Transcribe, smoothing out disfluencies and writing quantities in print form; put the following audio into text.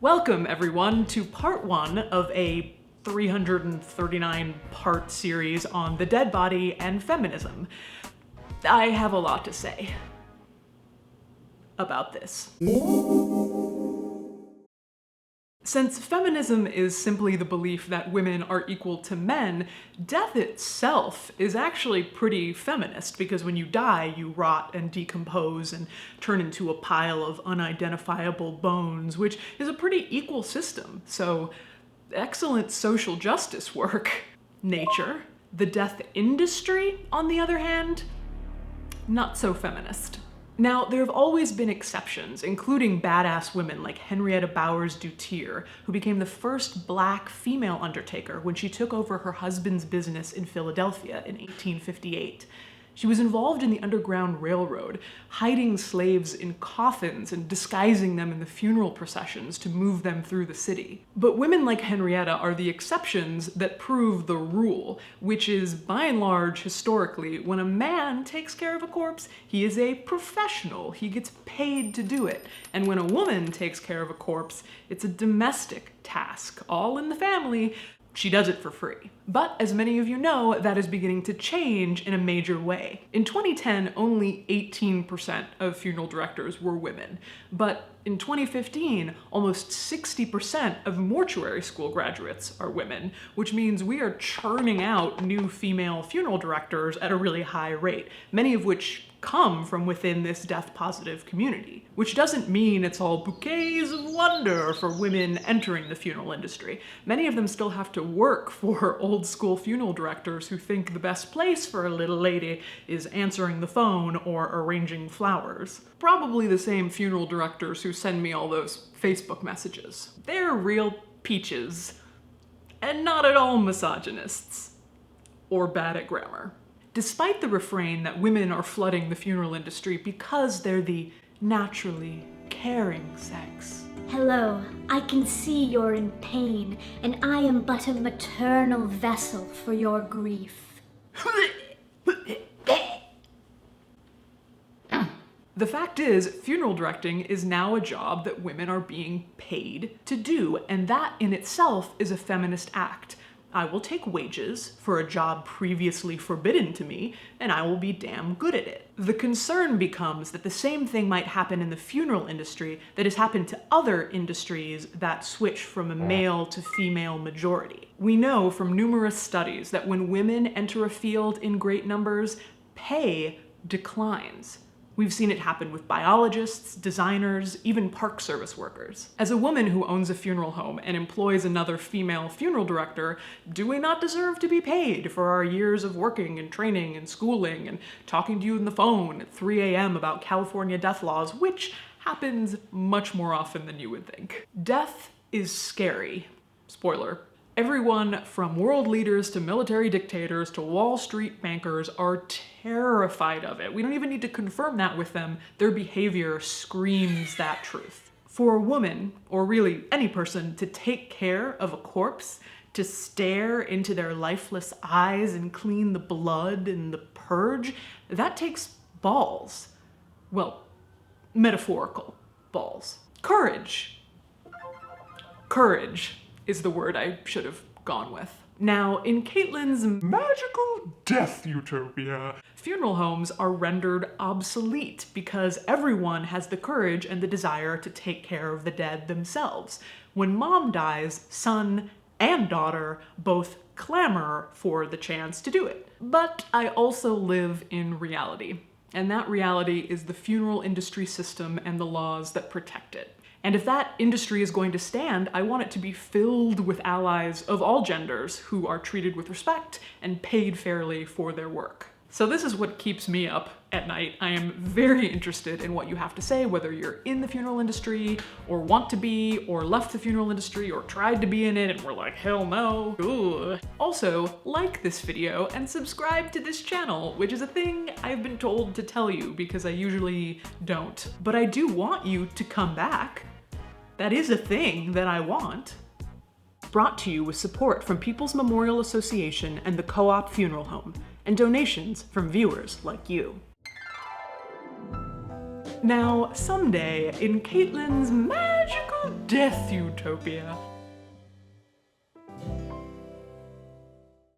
Welcome, everyone, to part one of a 339-part series on the dead body and feminism. I have a lot to say about this. Since feminism is simply the belief that women are equal to men, death itself is actually pretty feminist, because when you die, you rot and decompose and turn into a pile of unidentifiable bones, which is a pretty equal system. So, excellent social justice work. Nature. The death industry, on the other hand, not so feminist. Now, there have always been exceptions, including badass women like Henrietta Bowers Doughty, who became the first black female undertaker when she took over her husband's business in Philadelphia in 1858. She was involved in the Underground Railroad, hiding slaves in coffins and disguising them in the funeral processions to move them through the city. But women like Henrietta are the exceptions that prove the rule, which is, by and large, historically, when a man takes care of a corpse, he is a professional. He gets paid to do it. And when a woman takes care of a corpse, it's a domestic task, all in the family. She does it for free. But as many of you know, that is beginning to change in a major way. In 2010, only 18% of funeral directors were women. But in 2015, almost 60% of mortuary school graduates are women, which means we are churning out new female funeral directors at a really high rate, many of which come from within this death-positive community. Which doesn't mean it's all bouquets of wonder for women entering the funeral industry. Many of them still have to work for old-school funeral directors who think the best place for a little lady is answering the phone or arranging flowers. Probably the same funeral directors who send me all those Facebook messages. They're real peaches, and not at all misogynists. Or bad at grammar. Despite the refrain that women are flooding the funeral industry because they're the naturally caring sex. Hello, I can see you're in pain, and I am but a maternal vessel for your grief. The fact is, funeral directing is now a job that women are being paid to do, and that in itself is a feminist act. I will take wages for a job previously forbidden to me, and I will be damn good at it. The concern becomes that the same thing might happen in the funeral industry that has happened to other industries that switch from a male to female majority. We know from numerous studies that when women enter a field in great numbers, pay declines. We've seen it happen with biologists, designers, even park service workers. As a woman who owns a funeral home and employs another female funeral director, do we not deserve to be paid for our years of working and training and schooling and talking to you on the phone at 3 a.m. about California death laws, which happens much more often than you would think? Death is scary. Spoiler. Everyone from world leaders to military dictators to Wall Street bankers are terrified of it. We don't even need to confirm that with them. Their behavior screams that truth. For a woman, or really any person, to take care of a corpse, to stare into their lifeless eyes and clean the blood and the purge, that takes balls. Well, metaphorical balls. Courage. Courage is the word I should have gone with. Now, in Caitlin's magical death utopia, funeral homes are rendered obsolete because everyone has the courage and the desire to take care of the dead themselves. When mom dies, son and daughter both clamor for the chance to do it. But I also live in reality, and that reality is the funeral industry system and the laws that protect it. And if that industry is going to stand, I want it to be filled with allies of all genders who are treated with respect and paid fairly for their work. So this is what keeps me up at night. I am very interested in what you have to say, whether you're in the funeral industry, or want to be, or left the funeral industry, or tried to be in it and were like, hell no. Ugh. Also, like this video and subscribe to this channel, which is a thing I've been told to tell you because I usually don't. But I do want you to come back. That is a thing that I want. Brought to you with support from People's Memorial Association and the Co-op Funeral Home, and donations from viewers like you. Now, someday, in Caitlin's magical death utopia.